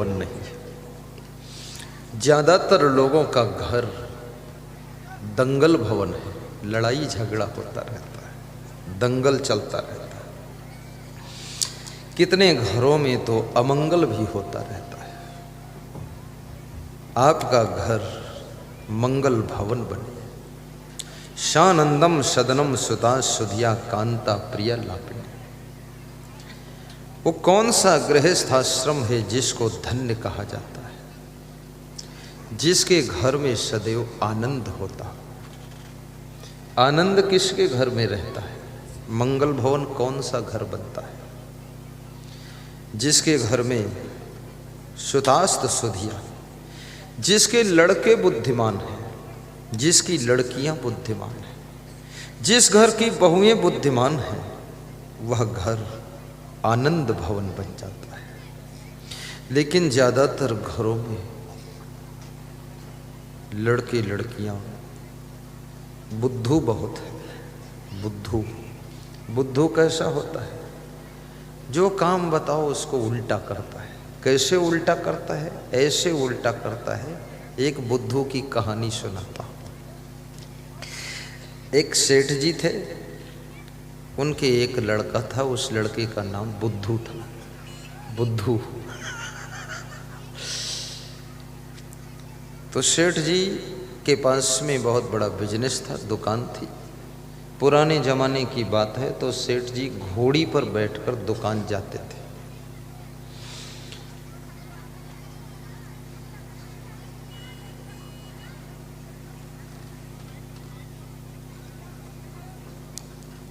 भवन नहीं है। ज्यादातर लोगों का घर दंगल भवन है, लड़ाई झगड़ा होता रहता है, दंगल चलता रहता है। कितने घरों में तो अमंगल भी होता रहता है। आपका घर मंगल भवन बने। शानंदम सदनम सुता सुधिया कांता प्रिय लापिनी। वो कौन सा गृहस्थाश्रम है जिसको धन्य कहा जाता है, जिसके घर में सदैव आनंद होता। आनंद किसके घर में रहता है? मंगल भवन कौन सा घर बनता है? जिसके घर में सुतास्त सुधिया, जिसके लड़के बुद्धिमान हैं, जिसकी लड़कियां बुद्धिमान हैं, जिस घर की बहुएं बुद्धिमान हैं, वह घर आनंद भवन बन जाता है। लेकिन ज्यादातर घरों में लड़के लड़कियां बुद्धू बहुत है। बुद्धू बुद्धू कैसा होता है? जो काम बताओ उसको उल्टा करता है। कैसे उल्टा करता है? ऐसे उल्टा करता है। एक बुद्धू की कहानी सुनाता हूं। एक सेठ जी थे, उनके एक लड़का था, उस लड़के का नाम बुद्धू था। बुद्धू। तो सेठ जी के पास में बहुत बड़ा बिजनेस था, दुकान थी। पुराने जमाने की बात है, तो सेठ जी घोड़ी पर बैठकर दुकान जाते थे।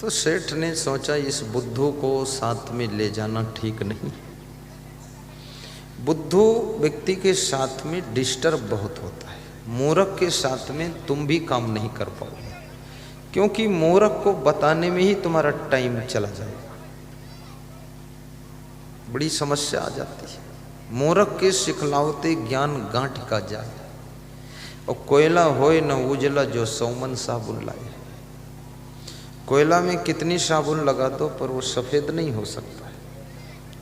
तो सेठ ने सोचा इस बुद्धू को साथ में ले जाना ठीक नहीं। बुद्धू व्यक्ति के साथ में डिस्टर्ब बहुत होता है। मूर्ख के साथ में तुम भी काम नहीं कर पाओगे, क्योंकि मूर्ख को बताने में ही तुम्हारा टाइम चला जाएगा। बड़ी समस्या आ जाती है। मूर्ख के सिखलावते ज्ञान गांठ का जाए। और कोयला होए न उजला जो सौमन साबुन लाए। कोयला में कितनी साबुन लगा दो पर वो सफेद नहीं हो सकता है।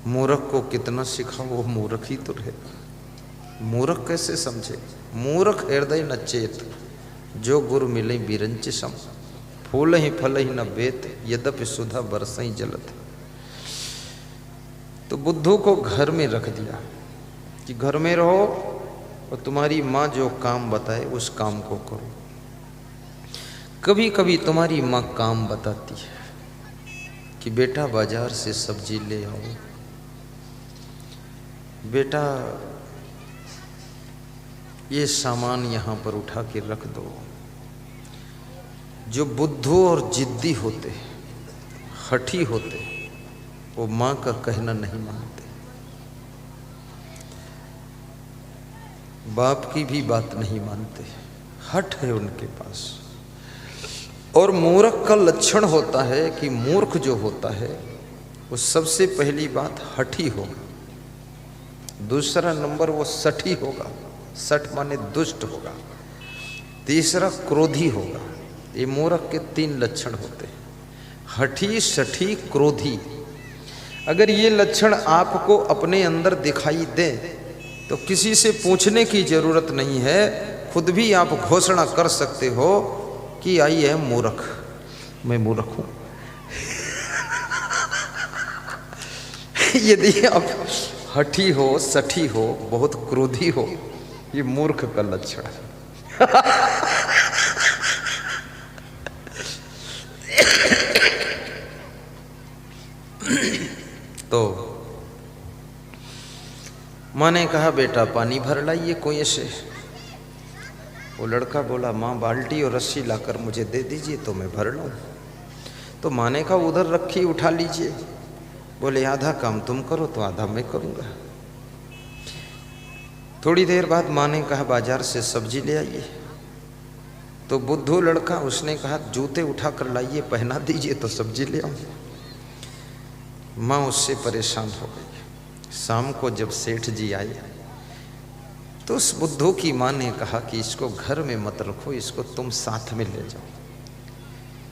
मूर्ख को कितना सिखाओ वो मूर्ख ही तो रहेगा। मूर्ख कैसे समझे? मूर्ख हृदय न चेत, जो गुरु मिले बिरंच सम। फूल ही फल ही न बेत, यद्यपि सुधा बरसई जलत। तो बुद्धू को घर में रख दिया कि घर में रहो और तुम्हारी माँ जो काम बताए उस काम को करो। कभी कभी तुम्हारी माँ काम बताती है कि बेटा बाजार से सब्जी ले आओ, बेटा ये सामान यहाँ पर उठा के रख दो। जो बुद्धू और जिद्दी होते, हठी होते, वो माँ का कहना नहीं मानते, बाप की भी बात नहीं मानते। हठ है उनके पास। और मूर्ख का लक्षण होता है कि मूर्ख जो होता है वो सबसे पहली बात हठी होगा, दूसरा नंबर वो सठी होगा, सठ माने दुष्ट होगा, तीसरा क्रोधी होगा। ये मूर्ख के 3 लक्षण होते हैं, हठी, सठी, क्रोधी। अगर ये लक्षण आपको अपने अंदर दिखाई दे तो किसी से पूछने की जरूरत नहीं है, खुद भी आप घोषणा कर सकते हो कि आई है मूर्ख, मैं मूर्ख हूं। यदि आप हठी हो, सठी हो, बहुत क्रोधी हो, ये मूर्ख का लक्षण है। तो माँ ने कहा बेटा पानी भर लाइए कुएं से। वो लड़का बोला माँ बाल्टी और रस्सी लाकर मुझे दे दीजिए तो मैं भर लूँ। तो माँ ने कहा उधर रखी, उठा लीजिए। बोले आधा काम तुम करो तो आधा मैं करूँगा। थोड़ी देर बाद माँ ने कहा बाजार से सब्जी ले आइए। तो बुद्धू लड़का, उसने कहा जूते उठा कर लाइए, पहना दीजिए तो सब्जी ले आऊँ। माँ उससे परेशान हो गई। शाम को जब सेठ जी आए तो उस बुद्धू की माँ ने कहा कि इसको घर में मत रखो, इसको तुम साथ में ले जाओ।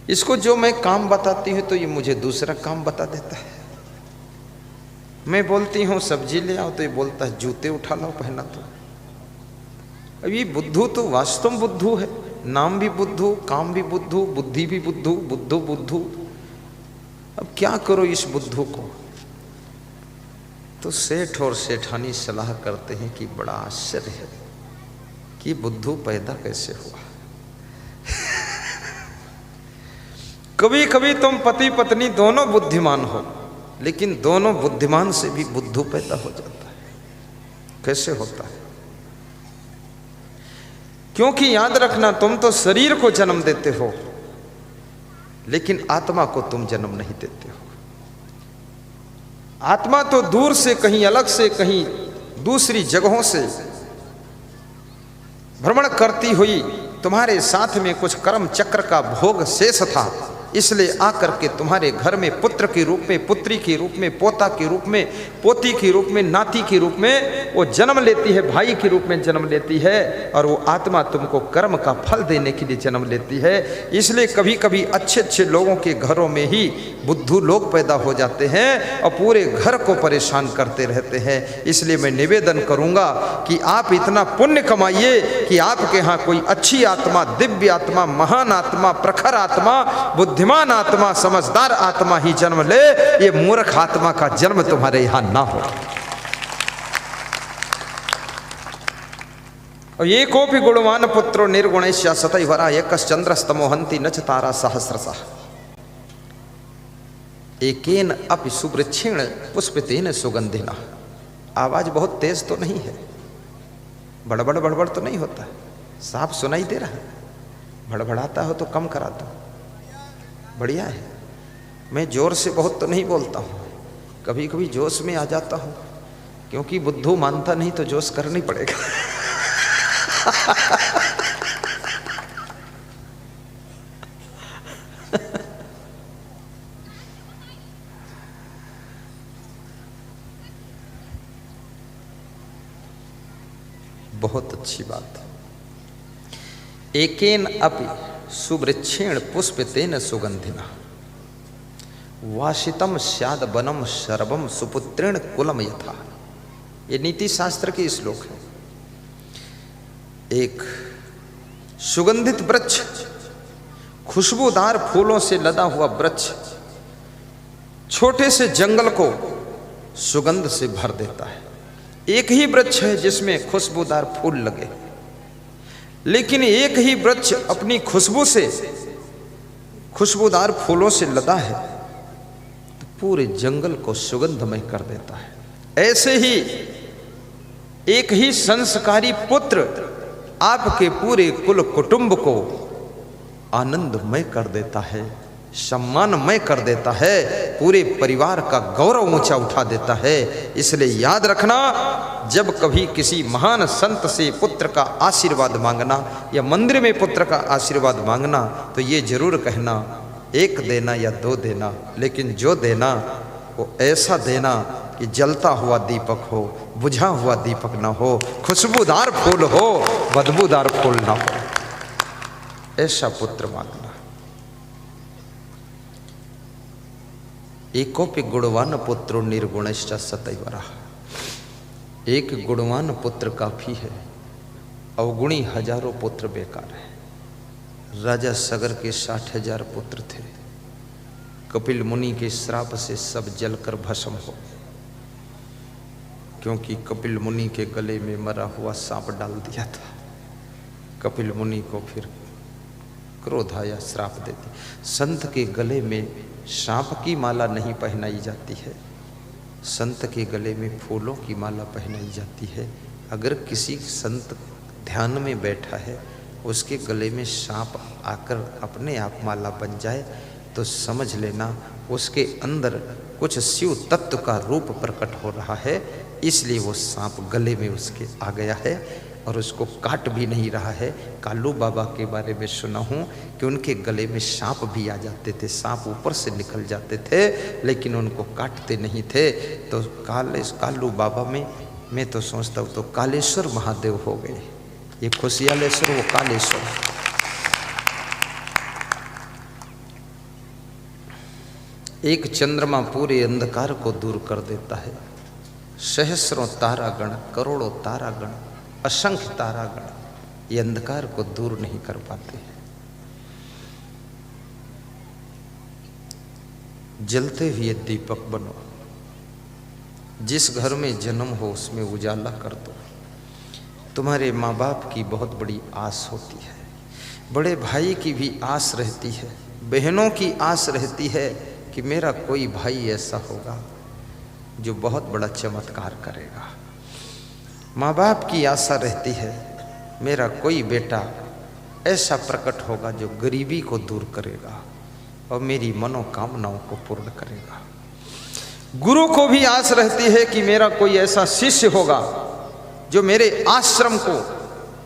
इसको जो मैं काम बताती हूँ तो ये मुझे दूसरा काम बता देता है। मैं बोलती हूँ सब्जी ले आओ तो ये बोलता है जूते उठा लो पहना तो। अब ये बुद्धू तो वास्तव में बुद्धू है, नाम भी बुद्धू, काम भी बुद्धू, बुद्धि भी बुद्धू, बुद्धू बुद्धू। अब क्या करो इस बुद्धू को? तो सेठ और सेठानी सलाह करते हैं कि बड़ा आश्चर्य है कि बुद्धू पैदा कैसे हुआ। कभी कभी तुम पति पत्नी दोनों बुद्धिमान हो, लेकिन दोनों बुद्धिमान से भी बुद्धू पैदा हो जाता है। कैसे होता है? क्योंकि याद रखना, तुम तो शरीर को जन्म देते हो, लेकिन आत्मा को तुम जन्म नहीं देते हो। आत्मा तो दूर से, कहीं अलग से, कहीं दूसरी जगहों से भ्रमण करती हुई तुम्हारे साथ में कुछ कर्म चक्र का भोग शेष था, इसलिए आकर के तुम्हारे घर में पुत्र के रूप में, पुत्री के रूप में, पोता के रूप में, पोती के रूप में, नाती के रूप में वो जन्म लेती है, भाई के रूप में जन्म लेती है। और वो आत्मा तुमको कर्म का फल देने के लिए जन्म लेती है। इसलिए कभी कभी अच्छे अच्छे लोगों के घरों में ही बुद्धू लोग पैदा हो जाते हैं और पूरे घर को परेशान करते रहते हैं। इसलिए मैं निवेदन करूंगा कि आप इतना पुण्य कमाइए कि आपके यहाँ कोई अच्छी आत्मा, दिव्य आत्मा, महान आत्मा, प्रखर आत्मा, बुद्धिमान आत्मा, समझदार आत्मा ही जन्म ले। ये मूर्ख आत्मा का जन्म तुम्हारे यहां ना हो। और ये कोपि गुणवान पुत्रो निर्गुणैश्च सतैवरा एकश्चंद्रस्तमोहन्ति न च तारा सहस्रशः एकेन अपि सुवृक्षेण पुष्पितेन सुगंधिना। आवाज बहुत तेज तो नहीं है, बड़बड़ बड़बड़ तो नहीं होता, साफ सुनाई दे रहा है। बड़बड़ाता हो तो कम करा दो, बढ़िया है। मैं जोर से बहुत तो नहीं बोलता हूँ, कभी कभी जोश में आ जाता हूँ, क्योंकि बुद्धू मानता नहीं तो जोश करना ही पड़ेगा। बहुत अच्छी बात है। एकेन अपि सुवृक्षेण पुष्पितेन सुगंधिना वासितम स्याद वनम शरबम सुपुत्रेण कुलम यथा। ये नीति शास्त्र के श्लोक है। एक सुगंधित वृक्ष, खुशबूदार फूलों से लदा हुआ वृक्ष छोटे से जंगल को सुगंध से भर देता है। एक ही वृक्ष है जिसमें खुशबूदार फूल लगे, लेकिन एक ही वृक्ष अपनी खुशबू से, खुशबूदार फूलों से लदा है तो पूरे जंगल को सुगंधमय कर देता है। ऐसे ही एक ही संस्कारी पुत्र आपके पूरे कुल कुटुंब को आनंदमय कर देता है, सम्मानमय कर देता है, पूरे परिवार का गौरव ऊंचा उठा देता है। इसलिए याद रखना, जब कभी किसी महान संत से पुत्र का आशीर्वाद मांगना या मंदिर में पुत्र का आशीर्वाद मांगना तो ये जरूर कहना, एक देना या दो देना, लेकिन जो देना वो ऐसा देना कि जलता हुआ दीपक हो, बुझा हुआ दीपक ना हो, खुशबूदार फूल हो, बदबूदार फूल ना हो, ऐसा पुत्र मांगना। एकोपि गुणवान पुत्रो निर्गुणश्च सतैवरा। एक गुणवान पुत्र काफी है, अवगुणी हजारों पुत्र बेकार है। राजा सगर के 60,000 पुत्र थे, कपिल मुनि के श्राप से सब जलकर भस्म हो, क्योंकि कपिल मुनि के गले में मरा हुआ सांप डाल दिया था। कपिल मुनि को फिर क्रोध आया, श्राप दे दी। संत के गले में सांप की माला नहीं पहनाई जाती है, संत के गले में फूलों की माला पहनाई जाती है। अगर किसी संत ध्यान में बैठा है, उसके गले में सांप आकर अपने आप माला बन जाए तो समझ लेना उसके अंदर कुछ शिव तत्व का रूप प्रकट हो रहा है, इसलिए वो सांप गले में उसके आ गया है और उसको काट भी नहीं रहा है। कालू बाबा के बारे में सुना हूँ कि उनके गले में सांप भी आ जाते थे, सांप ऊपर से निकल जाते थे, लेकिन उनको काटते नहीं थे। तो कालू बाबा में मैं तो सोचता हूँ तो कालेश्वर महादेव हो गए, ये खुशियालेश्वर वो कालेश्वर। एक चंद्रमा पूरे अंधकार को दूर कर देता है, सहस्रों तारागण, करोड़ों तारागण, असंख्य तारागण ये अंधकार को दूर नहीं कर पाते हैं। जलते हुए दीपक बनो, जिस घर में जन्म हो उसमें उजाला कर दो। तुम्हारे माँ बाप की बहुत बड़ी आस होती है, बड़े भाई की भी आस रहती है, बहनों की आस रहती है कि मेरा कोई भाई ऐसा होगा जो बहुत बड़ा चमत्कार करेगा। माँ बाप की आशा रहती है मेरा कोई बेटा ऐसा प्रकट होगा जो गरीबी को दूर करेगा और मेरी मनोकामनाओं को पूर्ण करेगा। गुरु को भी आस रहती है कि मेरा कोई ऐसा शिष्य होगा जो मेरे आश्रम को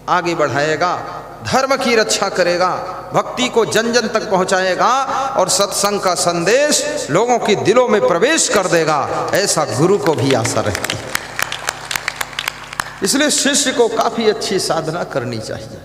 आगे बढ़ाएगा, धर्म की रक्षा करेगा, भक्ति को जन जन तक पहुंचाएगा और सत्संग का संदेश लोगों के दिलों में प्रवेश कर देगा। ऐसा गुरु को भी आशा रहती है। इसलिए शिष्य को काफी अच्छी साधना करनी चाहिए।